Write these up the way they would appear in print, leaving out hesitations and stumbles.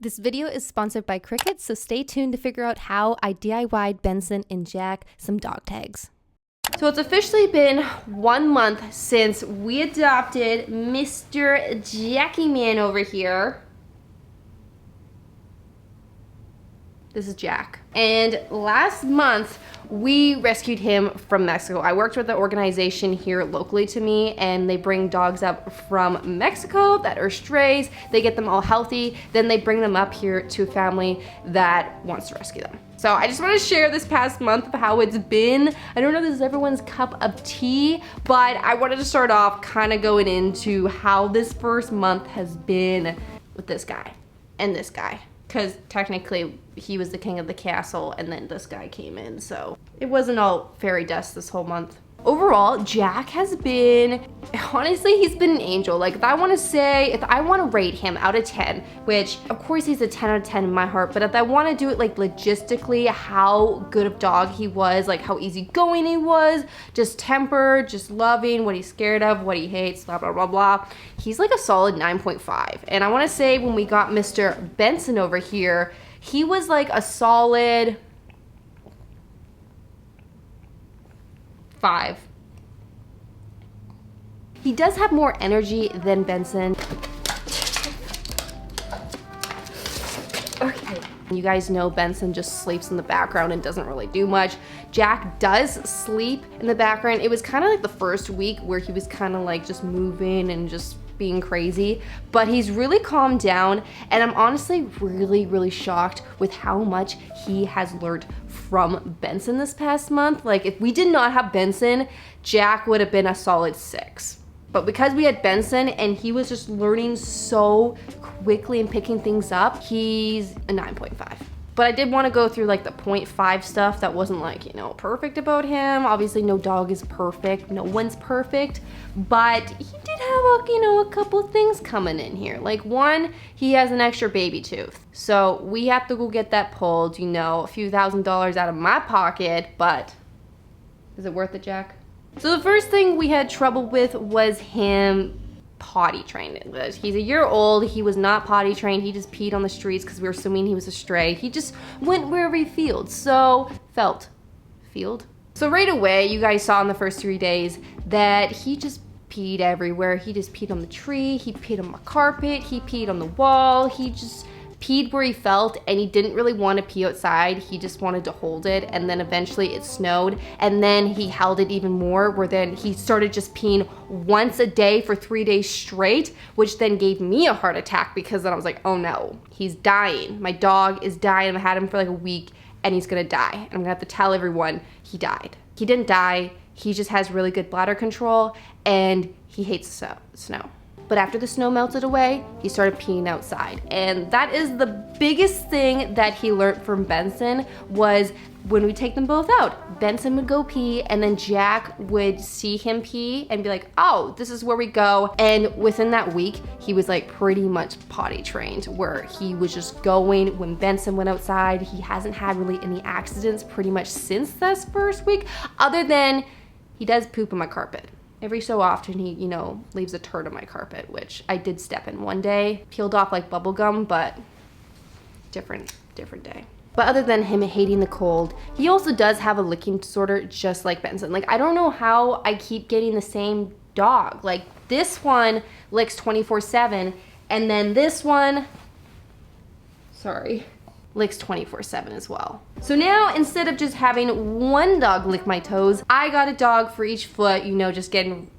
This video is sponsored by Cricket, so stay tuned to figure out how I DIY'd Benson and Jack some dog tags. So it's officially been 1 month since we adopted Mr. Jackie Man over here. This is Jack. And last month, we rescued him from Mexico. I worked with an organization here locally to me, and they bring dogs up from Mexico that are strays. They get them all healthy. Then they bring them up here to a family that wants to rescue them. So I just want to share this past month of how it's been. I don't know if this is everyone's cup of tea, but I wanted to start off kind of going into how this first month has been with this guy and this guy. Because technically he was the king of the castle and then this guy came in, so it wasn't all fairy dust this whole month. Overall, Jack has been, honestly, he's been an angel. Like if I want to rate him out of 10, which of course he's a 10 out of 10 in my heart, but if I want to do it like logistically, how good of dog he was, like how easygoing he was, just tempered, just loving, what he's scared of, what he hates, blah, blah, blah, blah. He's like a solid 9.5. And I want to say when we got Mr. Benson over here, he was like a solid 5. He does have more energy than Benson. Okay. You guys know Benson just sleeps in the background and doesn't really do much. Jack does sleep in the background. It was kind of like the first week where he was kind of like just moving and just being crazy, but he's really calmed down, and I'm honestly really shocked with how much he has learned from Benson this past month. Like if we did not have Benson, Jack would have been a solid 6. But because we had Benson and he was just learning so quickly and picking things up, he's a 9.5. But I did want to go through like the 0.5 stuff that wasn't like, you know, perfect about him. Obviously no dog is perfect. No one's perfect. But he did have a couple things coming in here. Like one, he has an extra baby tooth. So we have to go get that pulled, you know, a few $1,000s out of my pocket, but is it worth it, Jack? So the first thing we had trouble with was him potty trained. He's a year old. He was not potty trained. He just peed on the streets because we were assuming he was a stray. He just went wherever he felt. So right away, you guys saw in the first 3 days that he just peed everywhere. He just peed on the tree. He peed on my carpet. He peed on the wall. He just peed where he felt, and he didn't really want to pee outside. He just wanted to hold it, and then eventually it snowed, and then he held it even more, where then he started just peeing once a day for 3 days straight, which then gave me a heart attack, because then I was like, oh no, he's dying. My dog is dying. I've had him for like a week and he's gonna die. And I'm gonna have to tell everyone he died. He didn't die. He just has really good bladder control and he hates snow. But after the snow melted away, he started peeing outside. And that is the biggest thing that he learned from Benson, was when we take them both out, Benson would go pee and then Jack would see him pee and be like, oh, this is where we go. And within that week, he was like pretty much potty trained, where he was just going when Benson went outside. He hasn't had really any accidents pretty much since this first week, other than he does poop on my carpet. Every so often he, leaves a turd on my carpet, which I did step in one day. Peeled off like bubble gum, but different day. But other than him hating the cold, he also does have a licking disorder just like Benson. Like, I don't know how I keep getting the same dog. Like, this one licks 24/7, and then this one, licks 24/7 as well. So now, instead of just having one dog lick my toes, I got a dog for each foot, just getting...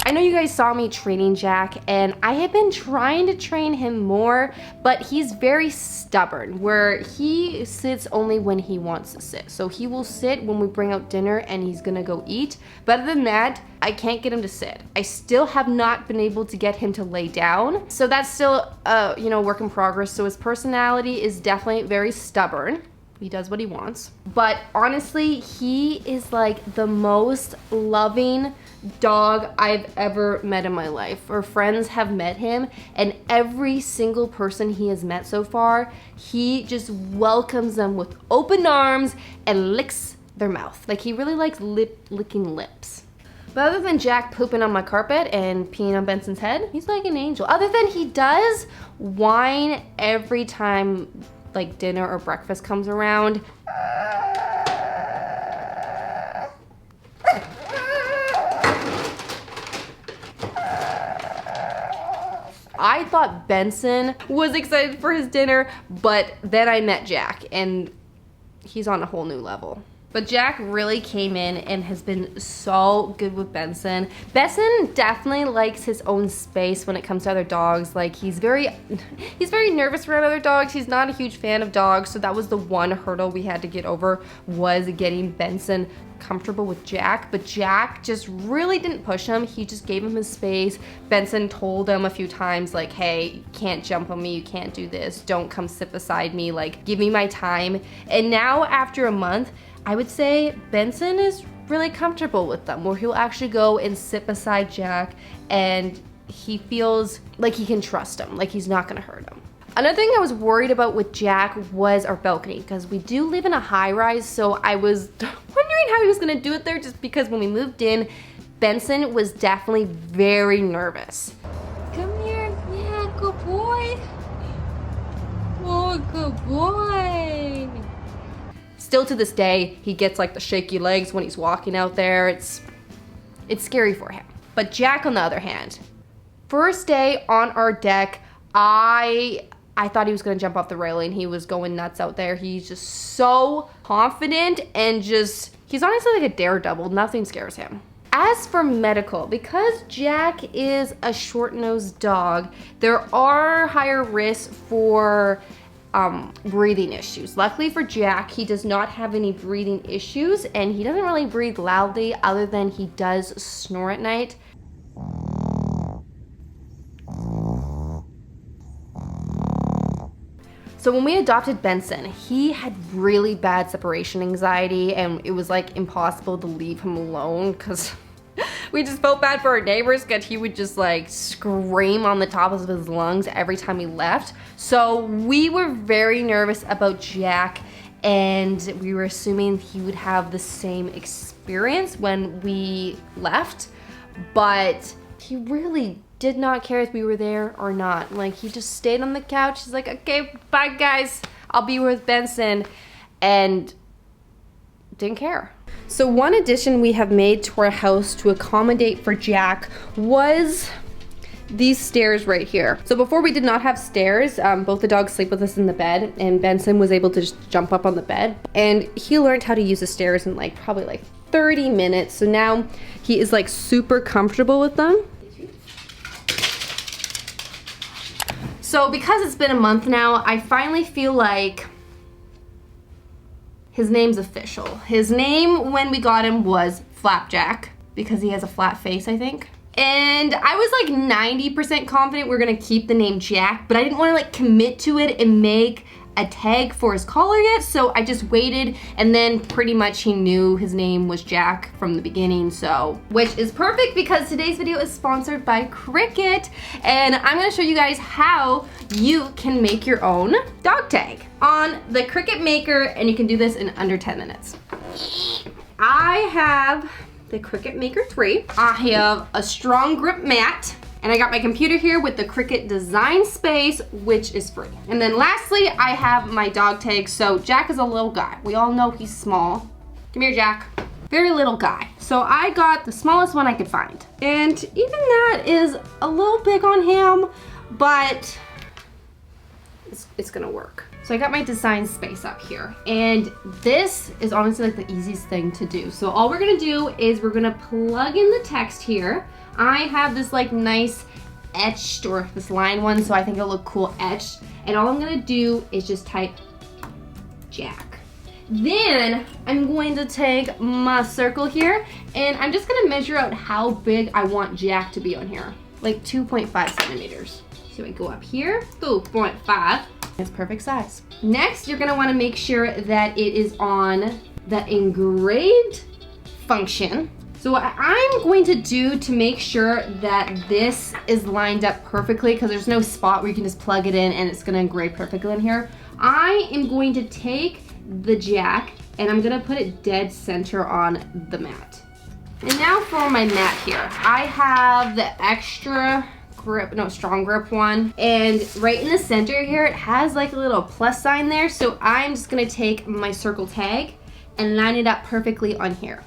I know you guys saw me training Jack, and I have been trying to train him more, but he's very stubborn, where he sits only when he wants to sit. So he will sit when we bring out dinner and he's gonna go eat. But other than that, I can't get him to sit. I still have not been able to get him to lay down. So that's still work in progress. So his personality is definitely very stubborn. He does what he wants. But honestly, he is like the most loving dog I've ever met in my life. Our friends have met him, and every single person he has met so far, he just welcomes them with open arms and licks their mouth. Like, he really likes licking lips. But other than Jack pooping on my carpet and peeing on Benson's head, he's like an angel. Other than he does whine every time like dinner or breakfast comes around. I thought Benson was excited for his dinner, but then I met Jack and he's on a whole new level. But Jack really came in and has been so good with Benson. Benson definitely likes his own space when it comes to other dogs. Like he's very nervous around other dogs. He's not a huge fan of dogs, so that was the one hurdle we had to get over, was getting Benson comfortable with Jack. But Jack just really didn't push him. He just gave him his space. Benson told him a few times like, hey, you can't jump on me, you can't do this, don't come sit beside me, like give me my time. And now after a month, I would say Benson is really comfortable with them, where he'll actually go and sit beside Jack and he feels like he can trust him, like he's not gonna hurt him. Another thing I was worried about with Jack was our balcony, because we do live in a high rise, so I was wondering how he was gonna do it there, just because when we moved in, Benson was definitely very nervous. Come here, yeah, good boy. Oh, good boy. Still to this day, he gets like the shaky legs when he's walking out there. It's scary for him. But Jack, on the other hand, first day on our deck, I thought he was gonna jump off the railing. He was going nuts out there. He's just so confident and he's honestly like a daredevil. Nothing scares him. As for medical, because Jack is a short-nosed dog, there are higher risks for breathing issues. Luckily for Jack, he does not have any breathing issues, and he doesn't really breathe loudly other than he does snore at night. So when we adopted Benson, he had really bad separation anxiety, and it was like impossible to leave him alone because we just felt bad for our neighbors, because he would just like scream on the top of his lungs every time he left. So we were very nervous about Jack, and we were assuming he would have the same experience when we left, but he really did not care if we were there or not. Like, he just stayed on the couch. He's like, okay, bye guys, I'll be with Benson, and didn't care. So one addition we have made to our house to accommodate for Jack was these stairs right here. So before we did not have stairs, both the dogs sleep with us in the bed, and Benson was able to just jump up on the bed, and he learned how to use the stairs in like probably like 30 minutes. So now he is like super comfortable with them. So because it's been a month now, I finally feel like his name's official. His name when we got him was Flapjack, because he has a flat face, I think. And I was like 90% confident we're gonna keep the name Jack, but I didn't wanna like commit to it and make a tag for his collar yet, so I just waited, and then pretty much he knew his name was Jack from the beginning, so, which is perfect because today's video is sponsored by Cricut, and I'm gonna show you guys how you can make your own dog tag on the Cricut Maker, and you can do this in under 10 minutes. I have the Cricut Maker 3. I have a strong grip mat, and I got my computer here with the Cricut Design Space, which is free. And then lastly, I have my dog tag. So Jack is a little guy. We all know he's small. Come here, Jack. Very little guy. So I got the smallest one I could find. And even that is a little big on him, but it's gonna work. So I got my Design Space up here, and this is honestly like the easiest thing to do. So all we're gonna do is we're gonna plug in the text here. I have this like nice etched, or this line one, so I think it'll look cool etched. And all I'm gonna do is just type Jack. Then I'm going to take my circle here, and I'm just gonna measure out how big I want Jack to be on here. Like 2.5 centimeters. So I go up here, 2.5. It's perfect size. Next, you're gonna wanna make sure that it is on the engraved function. So what I'm going to do to make sure that this is lined up perfectly, because there's no spot where you can just plug it in and it's gonna engrave perfectly in here, I am going to take the Jack and I'm gonna put it dead center on the mat. And now for my mat here. I have the extra grip, no, strong grip one. And right in the center here, it has like a little plus sign there. So I'm just gonna take my circle tag and line it up perfectly on here.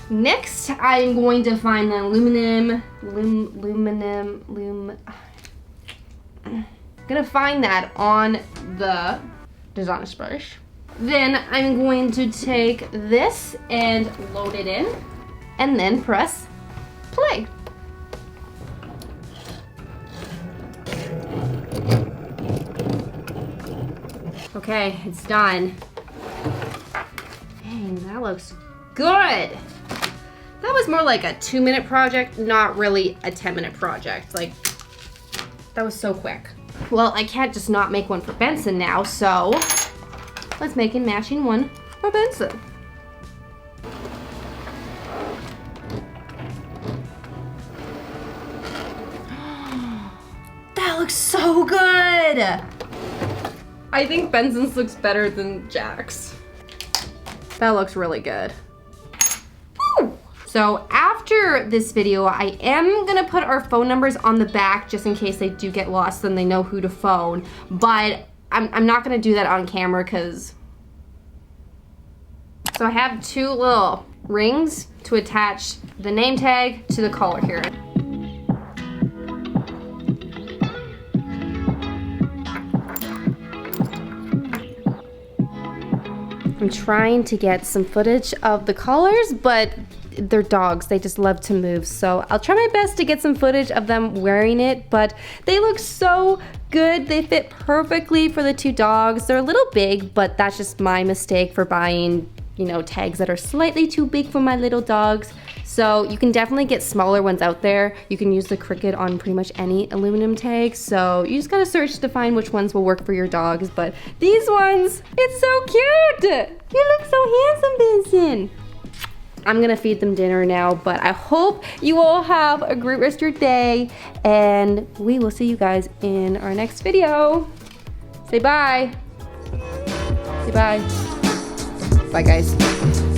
Next, I'm going to find the gonna find that on the designer brush. Then I'm going to take this and load it in and then press play. Okay, it's done. Dang, that looks good. That was more like a 2-minute project, not really a 10-minute project. Like, that was so quick. Well, I can't just not make one for Benson now, so let's make a matching one for Benson. That looks so good! I think Benson's looks better than Jack's. That looks really good. So after this video, I am gonna put our phone numbers on the back just in case they do get lost, then they know who to phone. But I'm not gonna do that on camera because... So I have 2 little rings to attach the name tag to the collar here. I'm trying to get some footage of the collars, but they're dogs, they just love to move, so I'll try my best to get some footage of them wearing it, but they look so good. They fit perfectly for the 2 dogs. They're a little big, but that's just my mistake for buying, you know, tags that are slightly too big for my little dogs. So you can definitely get smaller ones out there. You can use the Cricut on pretty much any aluminum tag, so you just gotta search to find which ones will work for your dogs, but these ones, it's so cute! You look so handsome, Benson! I'm gonna feed them dinner now, but I hope you all have a great rest of your day, and we will see you guys in our next video. Say bye. Say bye. Bye, guys.